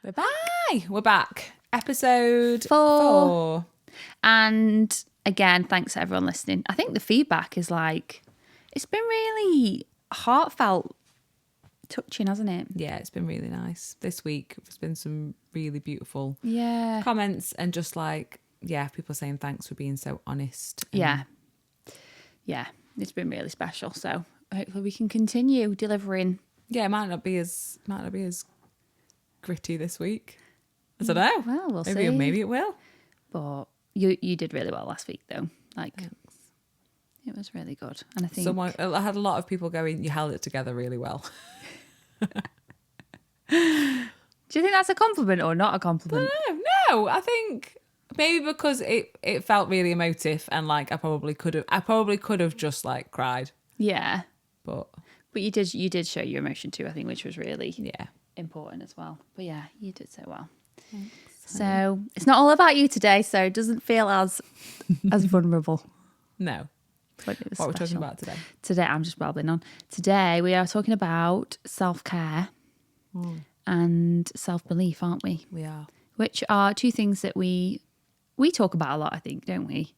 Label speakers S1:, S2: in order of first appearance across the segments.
S1: We're back. Episode
S2: 4. And again, thanks to everyone listening. I think the feedback is like, it's been really heartfelt, touching, hasn't it?
S1: Yeah, it's been really nice. This week, there's been some really beautiful
S2: Yeah.
S1: comments and just like, people saying thanks for being so honest.
S2: Yeah, it's been really special. So hopefully we can continue delivering.
S1: Yeah, it might not be as gritty this week. I don't know.
S2: Well, we'll see.
S1: Maybe it will.
S2: But you did really well last week, though. Like, thanks. It was really good. And I think
S1: I had a lot of people going, you held it together really well.
S2: Do you think that's a compliment or not a compliment?
S1: No, I think maybe because it felt really emotive and like I probably could have just like cried.
S2: Yeah.
S1: But
S2: you did show your emotion too, I think, which was really important as well. But yeah, you did so well.
S1: Thanks.
S2: So it's not all about you today, so it doesn't feel as vulnerable.
S1: No.
S2: But it was
S1: what
S2: special.
S1: we're talking about today?
S2: Today, I'm just babbling on. Today we are talking about self-care and self-belief, aren't we?
S1: We are.
S2: Which are two things that we talk about a lot, I think, don't we?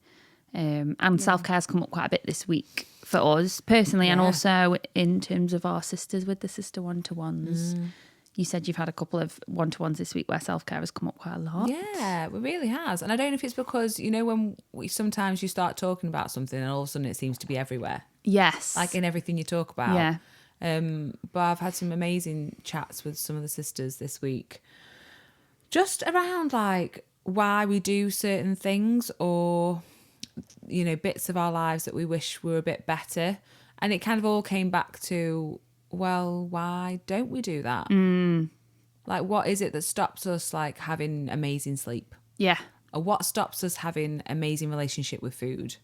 S2: And self-care's come up quite a bit this week for us personally, and also in terms of our sisters with the sister one-to-ones. You said you've had a couple of one-to-ones this week where self-care has come up quite a lot.
S1: Yeah, it really has. And I don't know if it's because, when sometimes you start talking about something and all of a sudden it seems to be everywhere.
S2: Yes.
S1: Like in everything you talk about.
S2: Yeah.
S1: But I've had some amazing chats with some of the sisters this week. Just around like why we do certain things or, bits of our lives that we wish were a bit better. And it kind of all came back to, well, why don't we do that? Like, what is it that stops us like having amazing sleep?
S2: Yeah.
S1: Or what stops us having amazing relationship with food?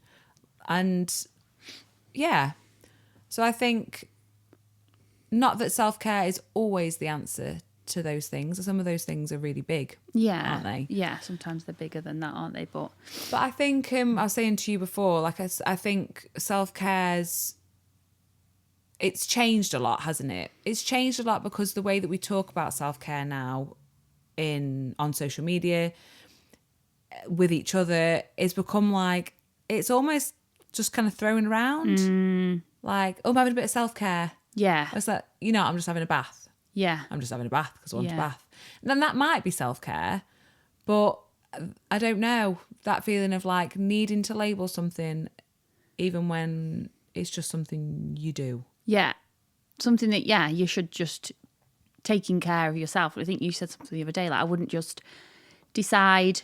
S1: And so I think not that self-care is always the answer to those things. Some of those things are really big, aren't they?
S2: Yeah, sometimes they're bigger than that, aren't they? But
S1: I think I was saying to you before, like I think self-care's it's changed a lot, hasn't it? It's changed a lot because the way that we talk about self-care now on social media with each other is become like it's almost just kind of thrown around. Like, I'm having a bit of self-care.
S2: Yeah.
S1: It's like, I'm just having a bath.
S2: Yeah.
S1: I'm just having a bath because I want a bath. And then that might be self-care, but I don't know. That feeling of like needing to label something even when it's just something you do.
S2: Yeah. Something that, you should just taking care of yourself. I think you said something the other day, like I wouldn't just decide,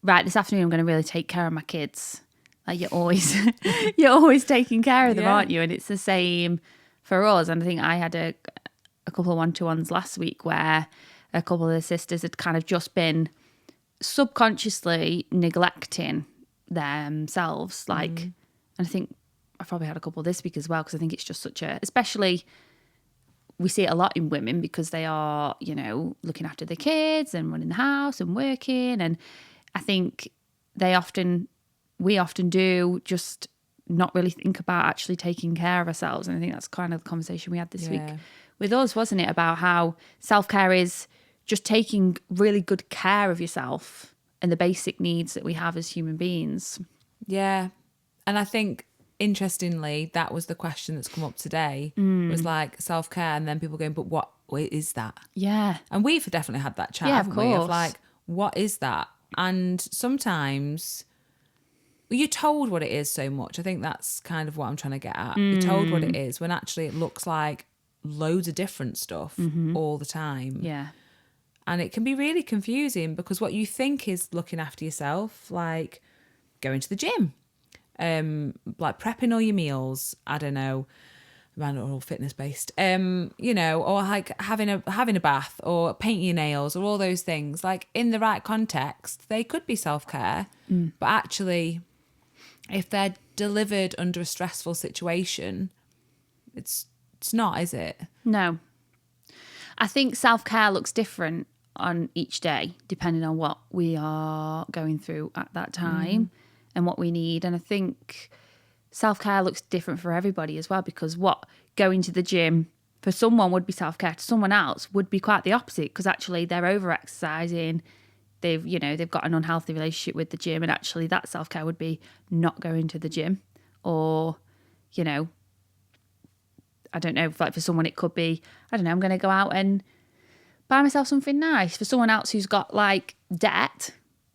S2: right, this afternoon I'm going to really take care of my kids. Like you're always taking care of them, aren't you? And it's the same for us. And I think I had a couple of one-to-ones last week where a couple of the sisters had kind of just been subconsciously neglecting themselves. Like, and I think I've probably had a couple this week as well, because I think it's just especially we see it a lot in women because they are, looking after the kids and running the house and working. And I think we often do just not really think about actually taking care of ourselves. And I think that's kind of the conversation we had this week with us, wasn't it? About how self-care is just taking really good care of yourself and the basic needs that we have as human beings.
S1: Yeah. And I think, interestingly, that was the question that's come up today, was like self-care, and then people going, but what is that?
S2: Yeah.
S1: And we've definitely had that chat, haven't we? Of like, what is that? And sometimes you're told what it is so much. I think that's kind of what I'm trying to get at. You're told what it is when actually it looks like loads of different stuff all the time.
S2: Yeah.
S1: And it can be really confusing because what you think is looking after yourself, like going to the gym, like prepping all your meals, I don't know, man, all fitness based, or like having a bath or painting your nails or all those things, like in the right context, they could be self-care, but actually if they're delivered under a stressful situation, it's not, is it?
S2: No. I think self-care looks different on each day, depending on what we are going through at that time and what we need. And I think self-care looks different for everybody as well, because going to the gym for for someone would be self-care, to someone else would be quite the opposite, because actually they're over-exercising, they've got an unhealthy relationship with the gym, and actually that self-care would be not going to the gym. Or, I don't know, like for someone it could be, I don't know, I'm going to go out and buy myself something nice. For someone else who's got like debt,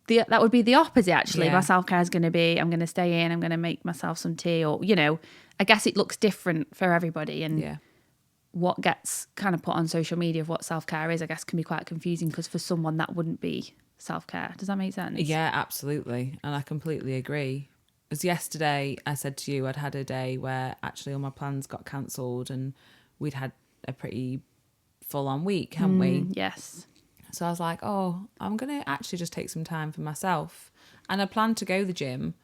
S2: that would be the opposite actually.
S1: Yeah.
S2: My self-care is going to be, I'm going to stay in, I'm going to make myself some tea, or, I guess it looks different for everybody. And
S1: Yeah.
S2: what gets kind of put on social media of what self-care is, I guess, can be quite confusing, because for someone that wouldn't be self-care. Does that make sense?
S1: Yeah, absolutely. And I completely agree. As yesterday, I said to you, I'd had a day where actually all my plans got cancelled and we'd had a pretty full-on week, hadn't we?
S2: Yes.
S1: So I was like, oh, I'm going to actually just take some time for myself. And I planned to go to the gym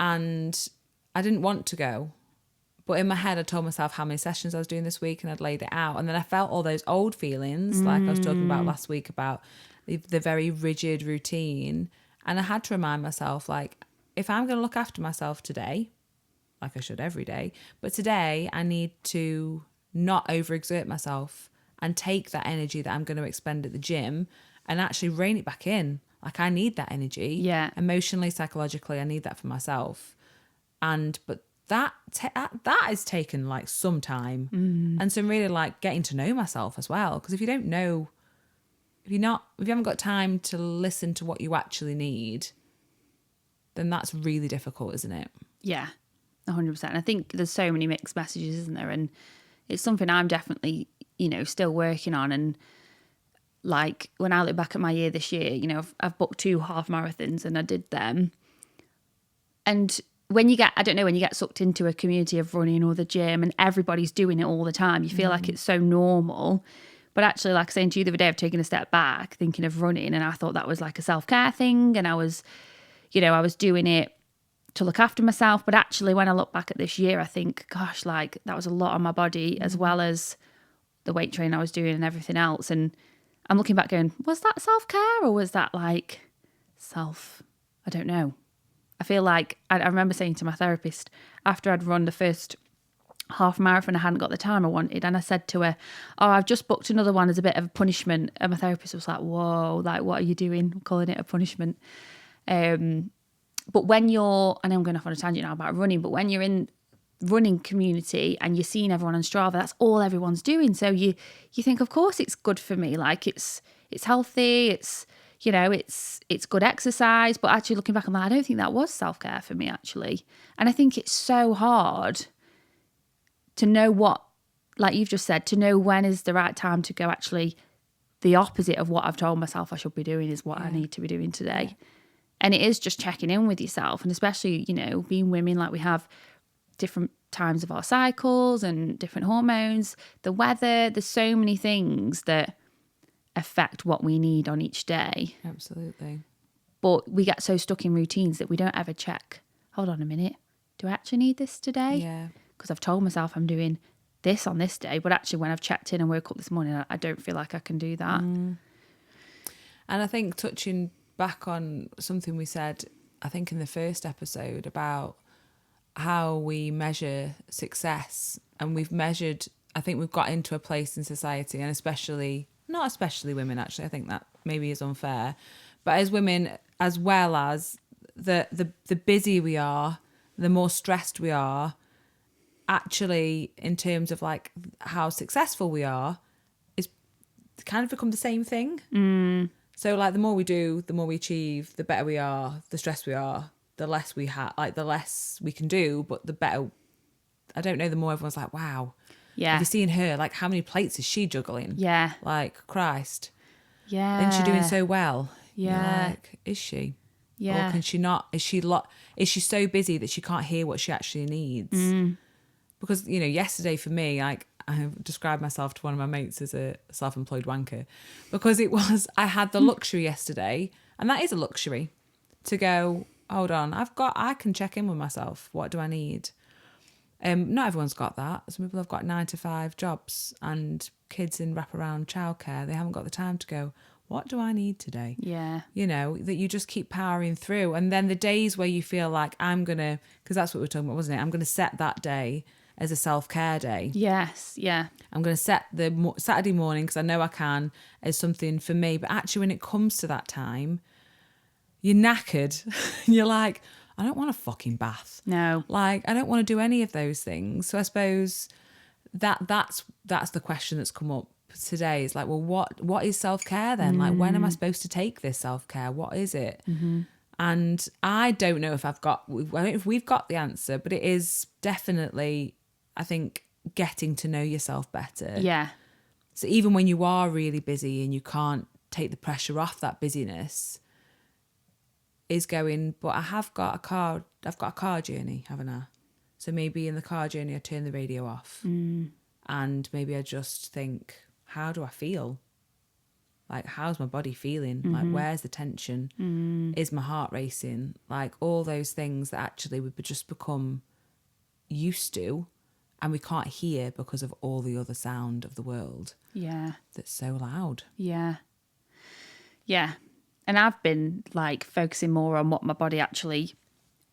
S1: and I didn't want to go. But in my head, I told myself how many sessions I was doing this week and I'd laid it out. And then I felt all those old feelings, like I was talking about last week, about the very rigid routine. And I had to remind myself, like, if I'm going to look after myself today, like I should every day, but today I need to not overexert myself and take that energy that I'm going to expend at the gym and actually rein it back in. Like, I need that energy.
S2: Yeah.
S1: Emotionally, psychologically, I need that for myself. But that has taken like some time and some really like getting to know myself as well. Because if you don't know, if you haven't got time to listen to what you actually need, then that's really difficult, isn't it?
S2: Yeah, 100%. I think there's so many mixed messages, isn't there? And it's something I'm definitely, still working on. And like when I look back at my year this year, I've booked 2 half marathons and I did them. And when you get sucked into a community of running or the gym and everybody's doing it all the time, you feel like it's so normal. But actually, like I was saying to you the other day, I've taken a step back thinking of running, and I thought that was like a self-care thing. And I was doing it to look after myself. But actually, when I look back at this year, I think, gosh, like that was a lot on my body, as well as the weight training I was doing and everything else. And I'm looking back going, was that self-care or was that like I don't know. I feel like I remember saying to my therapist after I'd run the first half marathon, I hadn't got the time I wanted, and I said to her, oh, I've just booked another one as a bit of a punishment. And my therapist was like, whoa, like what are you doing? I'm calling it a punishment. But when you're, and I'm going off on a tangent now about running, but when you're in running community and you're seeing everyone on Strava, that's all everyone's doing. So you think, of course it's good for me. Like it's healthy. It's good exercise. But actually looking back, I'm like, I don't think that was self-care for me actually. And I think it's so hard to know what, like you've just said, to know when is the right time to go, actually the opposite of what I've told myself I should be doing is what I need to be doing today. Yeah. And it is just checking in with yourself. And especially, being women, like we have different times of our cycles and different hormones, the weather, there's so many things that affect what we need on each day.
S1: Absolutely.
S2: But we get so stuck in routines that we don't ever check, hold on a minute, do I actually need this today?
S1: Yeah.
S2: Because I've told myself I'm doing this on this day, but actually when I've checked in and woke up this morning, I don't feel like I can do that.
S1: And I think touching back on something we said, I think in the first episode, about how we measure success, and I think we've got into a place in society, and not especially women actually, I think that maybe is unfair, but as women, as well as the busier we are, the more stressed we are, actually in terms of like how successful we are, is kind of become the same thing. So like the more we do, the more we achieve, the better we are, the stressed we are, the less we have, like the less we can do, but the better. I don't know, the more everyone's like, wow,
S2: Yeah.
S1: have you seen her? Like, how many plates is she juggling?
S2: Yeah.
S1: Like, Christ.
S2: Yeah.
S1: Isn't she doing so well?
S2: Yeah.
S1: You're like, is she?
S2: Yeah.
S1: Or can she not? Is she so busy that she can't hear what she actually needs? Because, yesterday for me, like, I described myself to one of my mates as a self-employed wanker, because I had the luxury yesterday, and that is a luxury, to go, hold on, I can check in with myself. What do I need? Not everyone's got that. Some people have got 9-to-5 jobs and kids in wraparound childcare. They haven't got the time to go, what do I need today?
S2: Yeah.
S1: That you just keep powering through. And then the days where you feel like because that's what we were talking about, wasn't it? I'm going to set that day as a self-care day.
S2: Yes. Yeah.
S1: I'm going to set the Saturday morning, because I know I can, as something for me. But actually, when it comes to that time, you're knackered. You're like, I don't want a fucking bath.
S2: No.
S1: Like, I don't want to do any of those things. So I suppose that's the question that's come up today. Is like, well, what is self-care then? Like, when am I supposed to take this self-care? What is it? And I don't know if I don't know if we've got the answer, but it is definitely, I think, getting to know yourself better.
S2: Yeah.
S1: So even when you are really busy and you can't take the pressure off that busyness, is going, but I've got a car journey, haven't I? So maybe in the car journey I turn the radio off. And maybe I just think, how do I feel? Like, how's my body feeling? Like, where's the tension? Is my heart racing? Like, all those things that actually we've just become used to, and we can't hear because of all the other sound of the world.
S2: Yeah.
S1: That's so loud.
S2: Yeah. Yeah. And I've been like focusing more on what my body actually,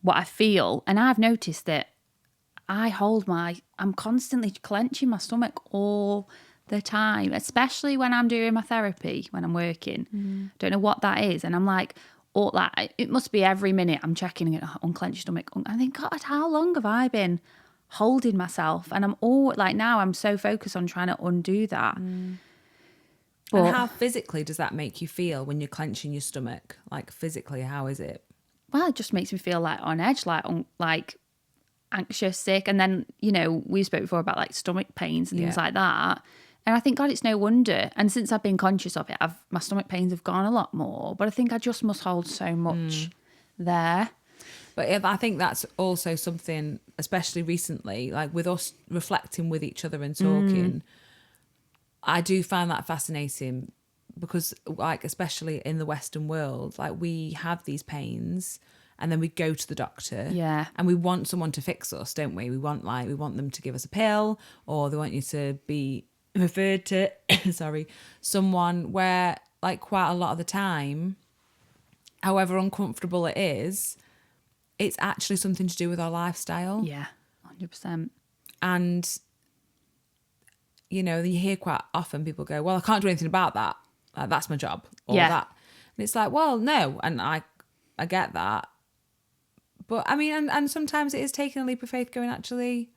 S2: what I feel. And I've noticed that I'm constantly clenching my stomach all the time, especially when I'm doing my therapy, when I'm working. Don't know what that is. And I'm like, all that, it must be every minute I'm checking it, unclench your stomach. I think, God, how long have I been holding myself? And I'm all like, now I'm so focused on trying to undo that. But,
S1: and how physically does that make you feel when you're clenching your stomach? Like, physically, how is it?
S2: well, it just makes me feel like on edge, like anxious, sick. And then, we spoke before about like stomach pains and things like that. And I think, God, it's no wonder. And since I've been conscious of it, my stomach pains have gone a lot more. But I think I just must hold so much there.
S1: But I think that's also something, especially recently, like with us reflecting with each other and talking, I do find that fascinating because, like, especially in the Western world, like, we have these pains and then we go to the doctor.
S2: Yeah.
S1: And we want someone to fix us, don't we? We want them to give us a pill, or they want you to be referred to, someone where, like, quite a lot of the time, however uncomfortable it is, it's actually something to do with our lifestyle.
S2: Yeah, 100%.
S1: And, you hear quite often people go, well, I can't do anything about that. Like, that's my job. Or that. And it's like, well, no. And I get that. But I mean, and sometimes it is taking a leap of faith going, actually,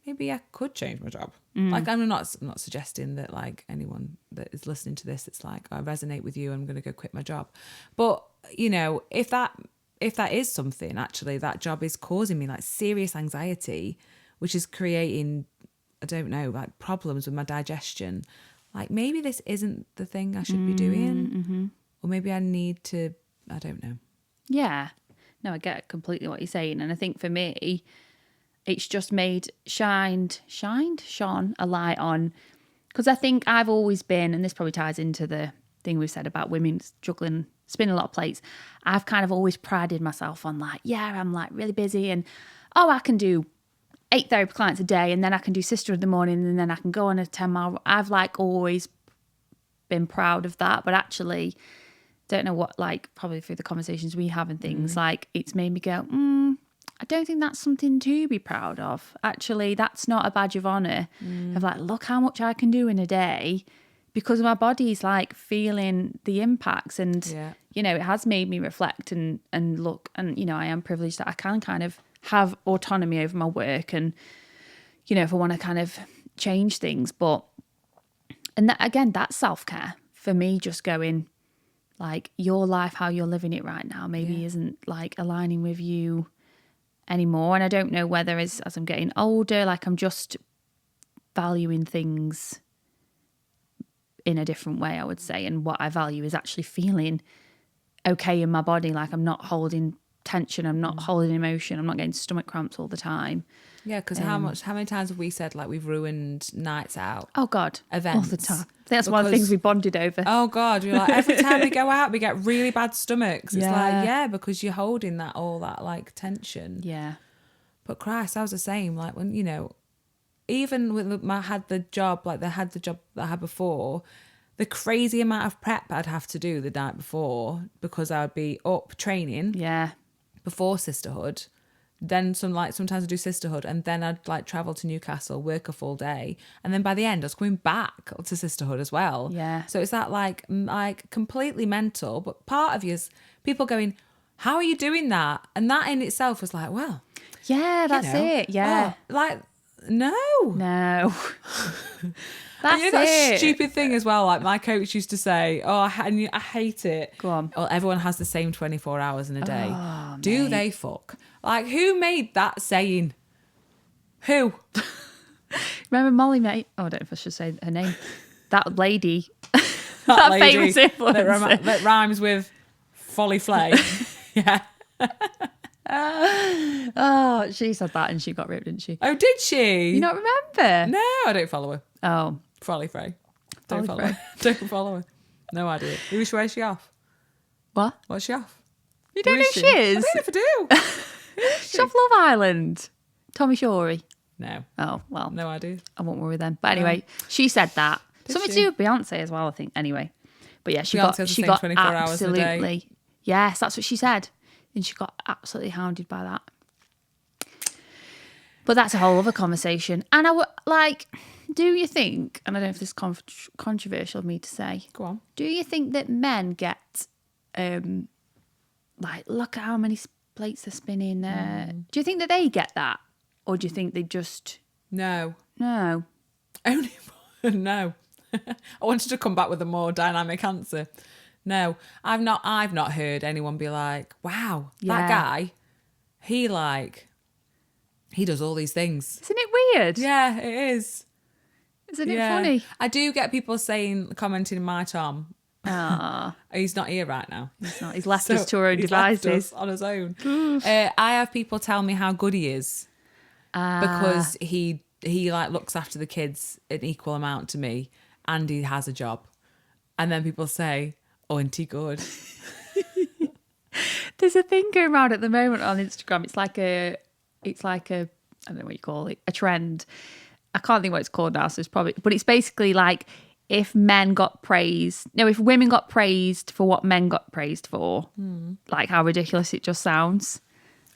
S1: maybe I could change my job. Like, I'm not suggesting that, like, anyone that is listening to this, it's like, I resonate with you, I'm going to go quit my job. But, if that is something, actually, that job is causing me like serious anxiety, which is creating, I don't know, like problems with my digestion. Like, maybe this isn't the thing I should be doing. Or maybe I need to, I don't know.
S2: Yeah. No, I get completely what you're saying. And I think for me, it's just shone a light on, because I think I've always been, and this probably ties into the thing we've said about women juggling, spinning a lot of plates. I've kind of always prided myself on like, yeah, I'm like really busy and, I can do 8 therapy clients a day, and then I can do Sisterhood in the morning, and then I can go on a 10-mile. I've like always been proud of that, but actually don't know what, like, probably through the conversations we have and things, like, it's made me go, I don't think that's something to be proud of. Actually, that's not a badge of honour of like, look how much I can do in a day, because my body's like feeling the impacts. And, it has made me reflect and look, and, I am privileged that I can kind of have autonomy over my work and, if I want to kind of change things. And that, again, that's self-care for me, just going, like, your life, how you're living it right now, maybe isn't like aligning with you anymore. And I don't know whether as I'm getting older, like, I'm just valuing things in a different way, I would say. And what I value is actually feeling okay in my body. Like, I'm not holding tension, I'm not holding emotion, I'm not getting stomach cramps all the time.
S1: Yeah, because how many times have we said, like, we've ruined nights out?
S2: Oh God,
S1: events
S2: all the time. That's one of the things we bonded over.
S1: Oh God, you're like, every time we go out we get really bad stomachs. It's like, because you're holding all that like tension.
S2: Yeah.
S1: But Christ, I was the same. Like, when, even when I had the job that I had before, the crazy amount of prep I'd have to do the night before, because I'd be up training
S2: Yeah.
S1: before Sisterhood, Then sometimes I do Sisterhood, and then I'd like travel to Newcastle, work a full day, and then by the end I was coming back to Sisterhood as well.
S2: Yeah.
S1: So it's that like completely mental, but part of you is people going, "How are you doing that?" And that in itself was like, well,
S2: Yeah, that's it. Yeah.
S1: like no.
S2: No. That's
S1: You know that
S2: it.
S1: stupid thing as well. Like my coach used to say, "Oh, I hate it."
S2: Go on.
S1: Well, everyone has the same 24 hours in a day.
S2: Oh,
S1: Do
S2: mate.
S1: they fuck? Like, who made that saying? Who?
S2: Remember Molly, mate? Oh, I don't know if I should say her name. That lady.
S1: That
S2: famous influencer.
S1: that rhymes with folly flay. Yeah.
S2: Oh, she said that and she got ripped, didn't she?
S1: Oh, did she?
S2: You not remember?
S1: No, I don't follow her.
S2: Oh.
S1: Folly Frey. Don't
S2: Folly
S1: follow her. Don't follow her. No idea. Where's she off?
S2: What?
S1: What's she off?
S2: You don't
S1: Who
S2: know
S1: is
S2: who she is?
S1: I don't know if I do.
S2: She's off Love Island. Tommy Shorey.
S1: No.
S2: Oh, well.
S1: No idea.
S2: I won't worry then. But anyway, she said that. Something
S1: she?
S2: to do with Beyonce as well, I think. Anyway. But yeah, she
S1: Beyonce
S2: got
S1: has the
S2: she
S1: same
S2: got
S1: 24 hours in a day.
S2: absolutely. Yes, that's what she said. And she got absolutely hounded by that. But that's a whole other conversation. And I would like, do you think, and I don't know if this is controversial of me to say,
S1: Go on.
S2: do you think that men get, like, look at how many plates they're spinning? Do you think that they get that? Or do you think they just,
S1: No.
S2: no?
S1: Only no. I wanted to come back with a more dynamic answer. No, I've not heard anyone be like, wow,
S2: Yeah.
S1: that guy, he does all these things.
S2: Isn't it weird?
S1: Yeah, it is.
S2: Isn't it funny?
S1: I do get people commenting my Tom.
S2: Ah,
S1: He's not here right now.
S2: he's not. He's left us to our own
S1: he's left
S2: devices.
S1: us on his own. I have people tell me how good he is because he like looks after the kids an equal amount to me, and he has a job. And then people say, "Oh, isn't he good?"
S2: There's a thing going around at the moment on Instagram. It's like a I don't know what you call it, a trend. I can't think what it's called now, so it's probably, but it's basically like if women got praised for what men got praised for, like how ridiculous it just sounds.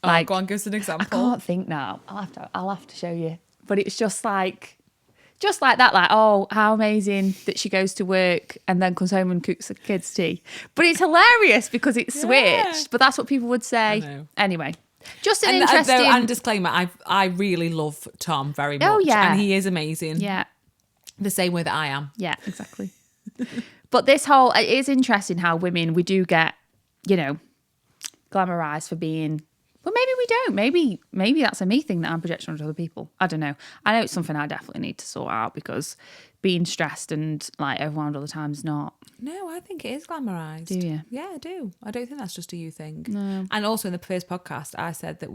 S1: Like, go on, give us an
S2: I
S1: example.
S2: can't think now. I'll have to show you. But it's just like that, like, oh, how amazing that she goes to work and then comes home and cooks the kids' tea. But it's hilarious because it's switched. But that's what people would say.
S1: I know.
S2: Anyway, just an
S1: And,
S2: interesting...
S1: and disclaimer, I really love Tom very much.
S2: Oh, yeah.
S1: And he is amazing.
S2: Yeah,
S1: The same way that I am.
S2: yeah, exactly. But this whole... It is interesting how women, we do get, glamorized for being... Well, maybe we don't. Maybe that's a me thing that I'm projecting onto other people. I don't know. I know it's something I definitely need to sort out because being stressed and like overwhelmed all the time is not.
S1: No, I think it is glamorized.
S2: Do you?
S1: Yeah, I do. I don't think that's just a you thing.
S2: No.
S1: And also in the first podcast, I said that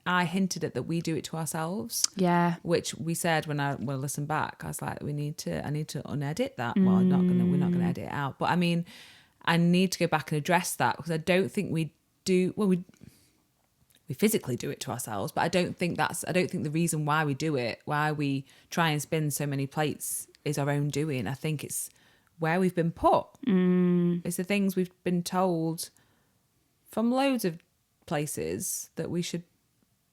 S1: I hinted at that we do it to ourselves.
S2: Yeah.
S1: Which we said when I listened back. I was like, I need to unedit that. Well, we're not gonna edit it out. But I mean, I need to go back and address that because I don't think we do. Well, we physically do it to ourselves, but I don't think the reason why we do it, why we try and spin so many plates is our own doing. I think it's where we've been put. It's the things we've been told from loads of places that we should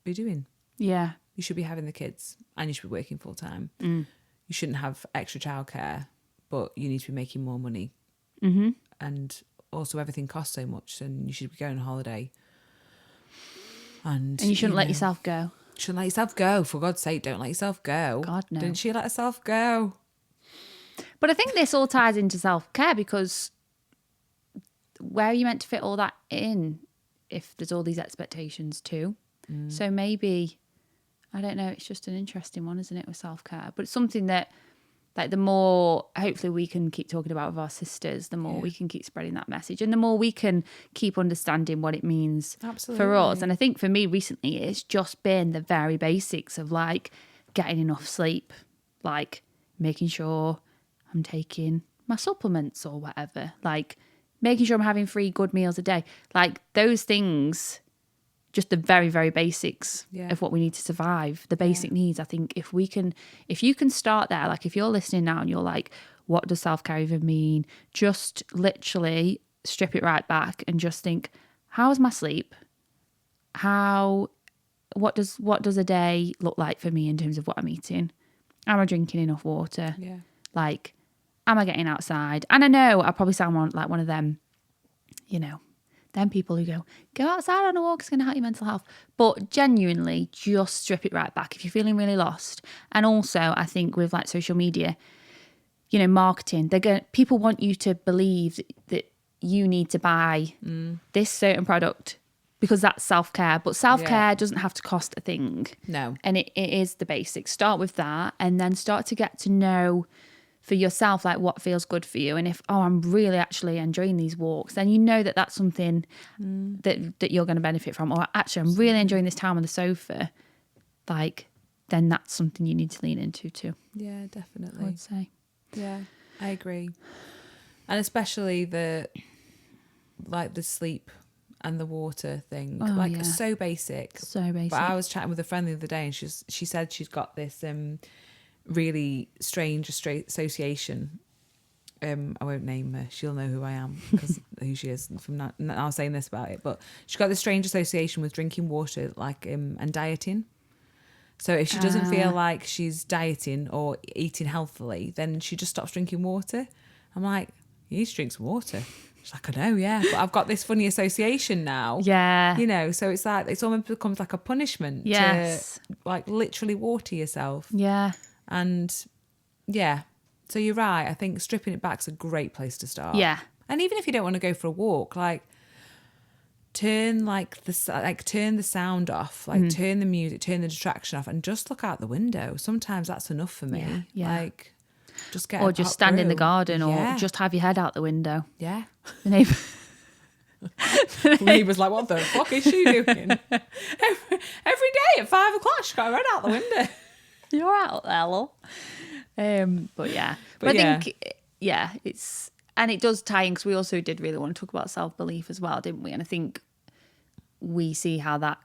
S1: be doing.
S2: Yeah.
S1: You should be having the kids and you should be working full time. You shouldn't have extra childcare, but you need to be making more money. Mm-hmm. And also everything costs so much and you should be going on holiday. And
S2: you shouldn't let yourself go.
S1: Shouldn't let yourself go. For God's sake, don't let yourself go.
S2: God, no.
S1: Didn't she let herself go?
S2: But I think this all ties into self-care because where are you meant to fit all that in if there's all these expectations too? So maybe, I don't know, it's just an interesting one, isn't it, with self-care? But it's something that, like, the more, hopefully we can keep talking about with our sisters, the more we can keep spreading that message and the more we can keep understanding what it means for us. And I think for me recently, it's just been the very basics of, like, getting enough sleep, like making sure I'm taking my supplements or whatever, like making sure I'm having 3 good meals a day. Like those things, just the very, very basics of what we need to survive, the basic needs. I think if you can start there, like if you're listening now and you're like, what does self-care even mean? Just literally strip it right back and just think, how is my sleep? How what does a day look like for me in terms of what I'm eating? Am I drinking enough water?
S1: Yeah.
S2: Like, am I getting outside? And I know I probably sound like one of them, them people who go outside on a walk, it's going to help your mental health. But genuinely, just strip it right back if you're feeling really lost. And also, I think with like social media, marketing, people want you to believe that you need to buy this certain product because that's self-care. But self-care doesn't have to cost a thing.
S1: No.
S2: And it is the basics. Start with that and then start to get to know for yourself, like what feels good for you. And if, I'm really actually enjoying these walks, then you know that that's something that you're going to benefit from. Or actually, I'm really enjoying this time on the sofa. Like, then that's something you need to lean into too.
S1: Yeah, definitely.
S2: I would say.
S1: Yeah, I agree. And especially the sleep and the water thing. So basic.
S2: So basic.
S1: But I was chatting with a friend the other day and she said she's got this really strange association. I won't name her. She'll know who I am because who she is from now saying this about it. But she's got this strange association with drinking water, and dieting. So if she doesn't feel like she's dieting or eating healthily, then she just stops drinking water. I'm like, you need to drink some water. She's like, I know, yeah, but I've got this funny association now.
S2: Yeah.
S1: So it's like it's almost becomes like a punishment to literally water yourself.
S2: Yeah.
S1: And yeah, so you're right. I think stripping it back's a great place to start.
S2: Yeah.
S1: And even if you don't want to go for a walk, turn the sound off, turn the music, turn the distraction off, and just look out the window. Sometimes that's enough for me.
S2: Yeah.
S1: Just get
S2: or just stand in the garden, or just have your head out the window.
S1: Yeah.
S2: The neighbour.
S1: The neighbour's like, what the fuck is she doing? Every day at 5 o'clock, she's got her head out the window.
S2: You're out there, lol. But yeah. But I think, it's, and it does tie in because we also did really want to talk about self-belief as well, didn't we? And I think we see how that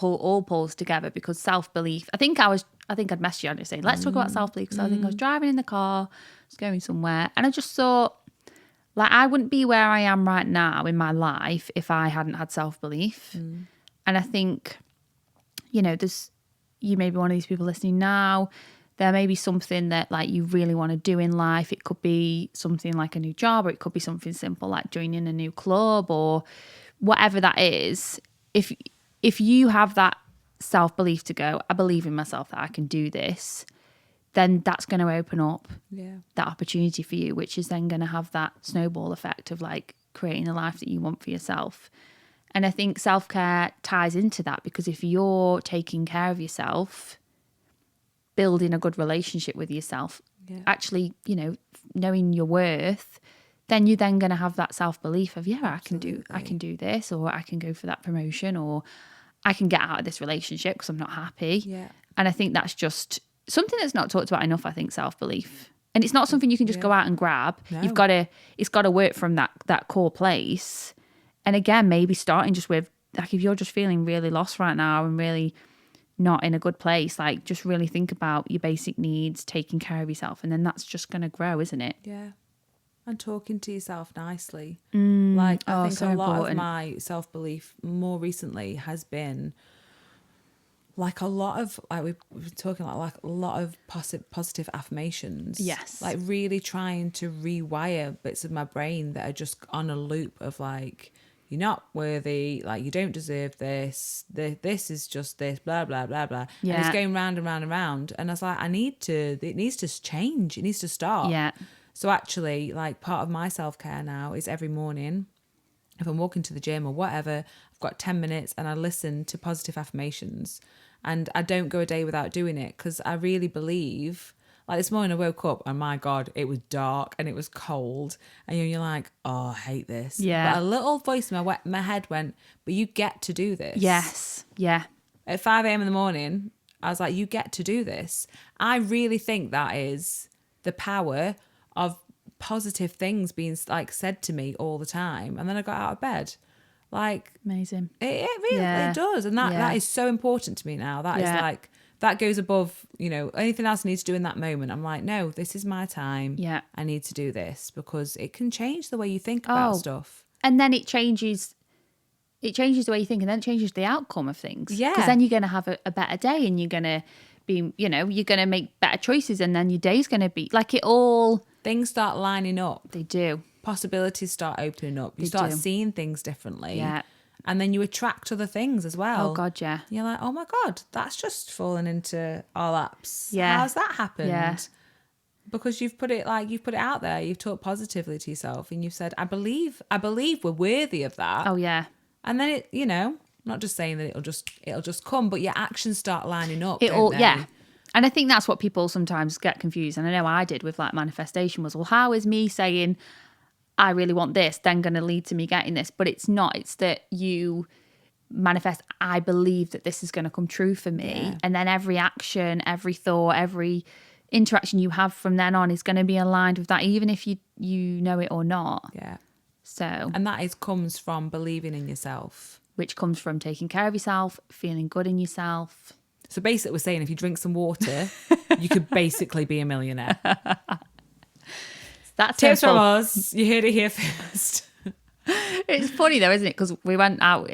S2: all pulls together because self-belief, I think I'd messaged you on it saying, let's talk about self-belief because I think I was driving in the car, I was going somewhere, and I just thought, I wouldn't be where I am right now in my life if I hadn't had self-belief. And I think, you may be one of these people listening now, there may be something that you really want to do in life. It could be something like a new job, or it could be something simple like joining a new club or whatever that is. If you have that self-belief to go, I believe in myself that I can do this, then that's going to open up that opportunity for you, which is then going to have that snowball effect of creating the life that you want for yourself. And I think self-care ties into that because if you're taking care of yourself, building a good relationship with yourself, actually, knowing your worth, then you're then going to have that self-belief of, I can do this, or I can go for that promotion, or I can get out of this relationship because I'm not happy.
S1: Yeah.
S2: And I think that's just something that's not talked about enough, I think, self-belief. And it's not something you can just go out and grab. No. It's got to work from that core place. And again, maybe starting just with, if you're just feeling really lost right now and really not in a good place, just really think about your basic needs, taking care of yourself, and then that's just going to grow, isn't it?
S1: Yeah. And talking to yourself nicely. I think
S2: so
S1: a lot
S2: important.
S1: of my self-belief more recently has been a lot of, we've been talking like a lot of positive affirmations.
S2: Yes.
S1: Really trying to rewire bits of my brain that are just on a loop of you're not worthy, you don't deserve this, this is just this, blah, blah, blah, blah.
S2: Yeah.
S1: And it's going round and round and round. And I was like, it needs to change. It needs to stop.
S2: Yeah.
S1: So actually, part of my self-care now is every morning, if I'm walking to the gym or whatever, I've got 10 minutes and I listen to positive affirmations. And I don't go a day without doing it because I really believe, this morning I woke up and my God, it was dark and it was cold. And you're like, oh, I hate this.
S2: Yeah.
S1: But a little voice in my head went, but you get to do this.
S2: Yes. Yeah.
S1: At 5 a.m. in the morning, I was like, you get to do this. I really think that is the power of positive things being said to me all the time. And then I got out of bed.
S2: Amazing.
S1: It really it does. And that is so important to me now. That is that goes above, anything else I need to do in that moment. I'm like, no, this is my time.
S2: Yeah.
S1: I need to do this because it can change the way you think about stuff.
S2: And then it changes it changes the way you think, and then it changes the outcome of things.
S1: Yeah.
S2: Because then you're going to have a better day, and you're going to be, you're going to make better choices, and then your day's going to be like it all.
S1: Things start lining up.
S2: They do.
S1: Possibilities start opening up. You
S2: They
S1: start
S2: do.
S1: seeing things differently.
S2: Yeah.
S1: And then you attract other things as well.
S2: Oh God, yeah.
S1: You're like, oh my God, that's just fallen into our laps.
S2: Yeah.
S1: How's that happened?
S2: Yeah.
S1: Because you've put it out there. You've talked positively to yourself, and you've said, I believe we're worthy of that.
S2: Oh yeah.
S1: And then it, not just saying that it'll just come, but your actions start lining up.
S2: It
S1: don't
S2: all,
S1: they?
S2: yeah. And I think that's what people sometimes get confused. And I know I did with like manifestation was, well, how is me saying I really want this then going to lead to me getting this? But it's not. It's that you manifest, I believe that this is going to come true for me.
S1: Yeah.
S2: And then every action, every thought, every interaction you have from then on is going to be aligned with that, even if you know it or not.
S1: Yeah.
S2: So,
S1: And that comes from believing in yourself.
S2: which comes from taking care of yourself, feeling good in yourself.
S1: So basically we're saying if you drink some water, you could basically be a millionaire.
S2: That's
S1: Tips from
S2: simple.
S1: us. You heard it here first.
S2: It's funny though, isn't it? Because we went out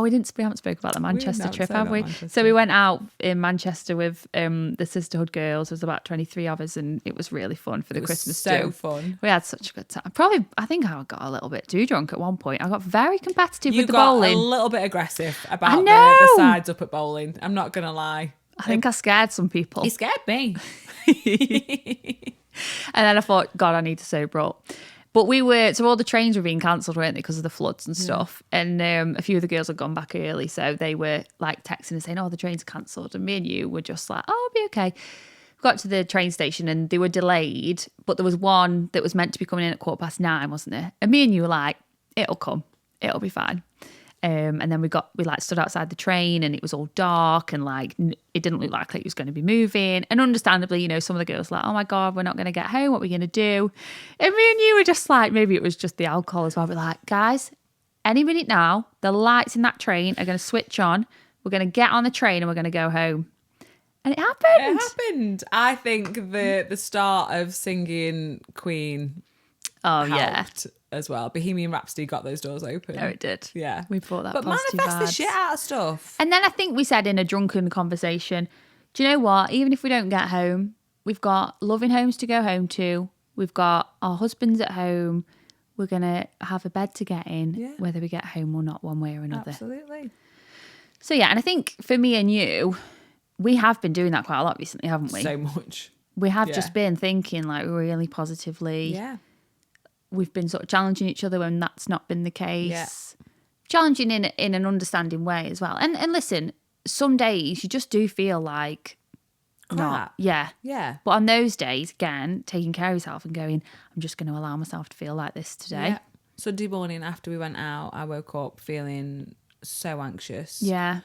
S2: we haven't spoke about the Manchester
S1: haven't
S2: trip,
S1: spoke
S2: have
S1: about
S2: we?
S1: Manchester.
S2: So we went out in Manchester with the Sisterhood girls. There was about 23 of us, and it was really fun for the Christmas
S1: so
S2: do.
S1: fun.
S2: We had such a good time. I think I got a little bit too drunk at one point. I got very competitive
S1: You
S2: with the
S1: got
S2: bowling.
S1: a little bit aggressive about
S2: I
S1: the
S2: know.
S1: sides up at bowling. I'm not going to lie.
S2: I think I scared some people.
S1: He scared me.
S2: And then I thought, God, I need to sober up. But so all the trains were being cancelled, weren't they, because of the floods and stuff. And a few of the girls had gone back early. So they were like texting and saying, oh, the trains are cancelled. And me and you were just like, oh, I'll be okay. We got to the train station and they were delayed. But there was one that was meant to be coming in at 9:15, wasn't there? And me and you were like, it'll come. It'll be fine. And then we stood outside the train and it was all dark and like it didn't look like it was going to be moving. And understandably, some of the girls were like, oh my God, we're not going to get home. What are we going to do? And me and you were just like, maybe it was just the alcohol as well. But like, guys, any minute now, the lights in that train are going to switch on. We're going to get on the train and we're going to go home. And it happened.
S1: It happened. I think the start of singing Queen helped as well. Bohemian Rhapsody got those doors open.
S2: Oh, it did.
S1: Yeah.
S2: We brought that
S1: But
S2: positive
S1: manifest the
S2: vibes.
S1: shit out of stuff.
S2: And then I think we said in a drunken conversation, do you know what? Even if we don't get home, we've got loving homes to go home to. We've got our husbands at home. We're going to have a bed to get in, whether we get home or not, one way or another.
S1: Absolutely.
S2: So, yeah, and I think for me and you, we have been doing that quite a lot recently, haven't we?
S1: So much.
S2: We have just been thinking like really positively.
S1: Yeah.
S2: We've been sort of challenging each other when that's not been the case.
S1: Yeah.
S2: Challenging in an understanding way as well. And listen, some days you just do feel like
S1: Crap.
S2: Yeah.
S1: Yeah.
S2: But on those days, again, taking care of yourself and going, I'm just going to allow myself to feel like this today.
S1: Yeah. Sunday morning after we went out, I woke up feeling so anxious.
S2: Yeah.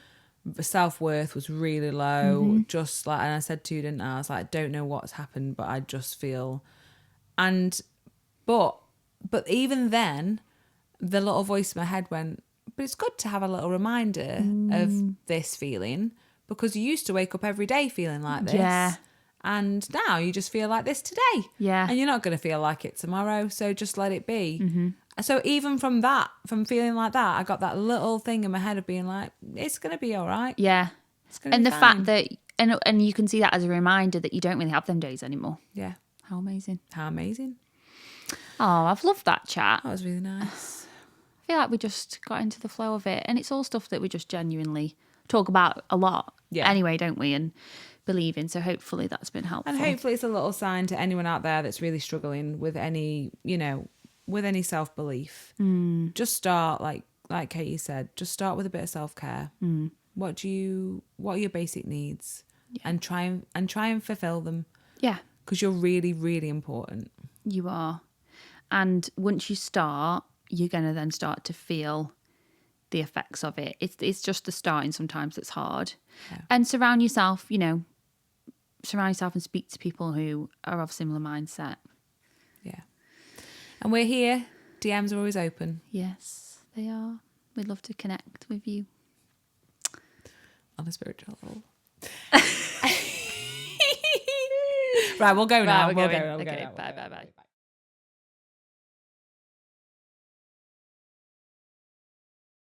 S1: The self-worth was really low. Just like, and I said to you, didn't I? I was like, I don't know what's happened, but I just feel, but even then, the little voice in my head went, but it's good to have a little reminder of this feeling, because you used to wake up every day feeling like this.
S2: Yeah.
S1: And now you just feel like this today.
S2: Yeah.
S1: And you're not going to feel like it tomorrow. So just let it be. So even from feeling like that, I got that little thing in my head of being like, it's going to be all right.
S2: Yeah.
S1: It's going to
S2: And
S1: be
S2: the
S1: fine.
S2: fact that, and you can see that as a reminder that you don't really have them days anymore.
S1: Yeah.
S2: How amazing.
S1: How amazing.
S2: Oh, I've loved that chat.
S1: That was really nice.
S2: I feel like we just got into the flow of it. And it's all stuff that we just genuinely talk about a lot anyway, don't we? And believe in. So hopefully that's been helpful.
S1: And hopefully it's a little sign to anyone out there that's really struggling with any, with any self-belief. Just start, like Katie said, just start with a bit of self-care. What are your basic needs? Yeah. And try and fulfill them. Yeah. Because you're really, really important.
S2: You are. And once you start, you're going to then start to feel the effects of it. It's just the starting sometimes that's hard. Yeah. And surround yourself and speak to people who are of similar mindset.
S1: Yeah. And we're here. DMs are always open.
S2: Yes, they are. We'd love to connect with you.
S1: On a spiritual level. Right, we'll go now.
S2: Right,
S1: we'll
S2: going.
S1: go.
S2: Okay, bye.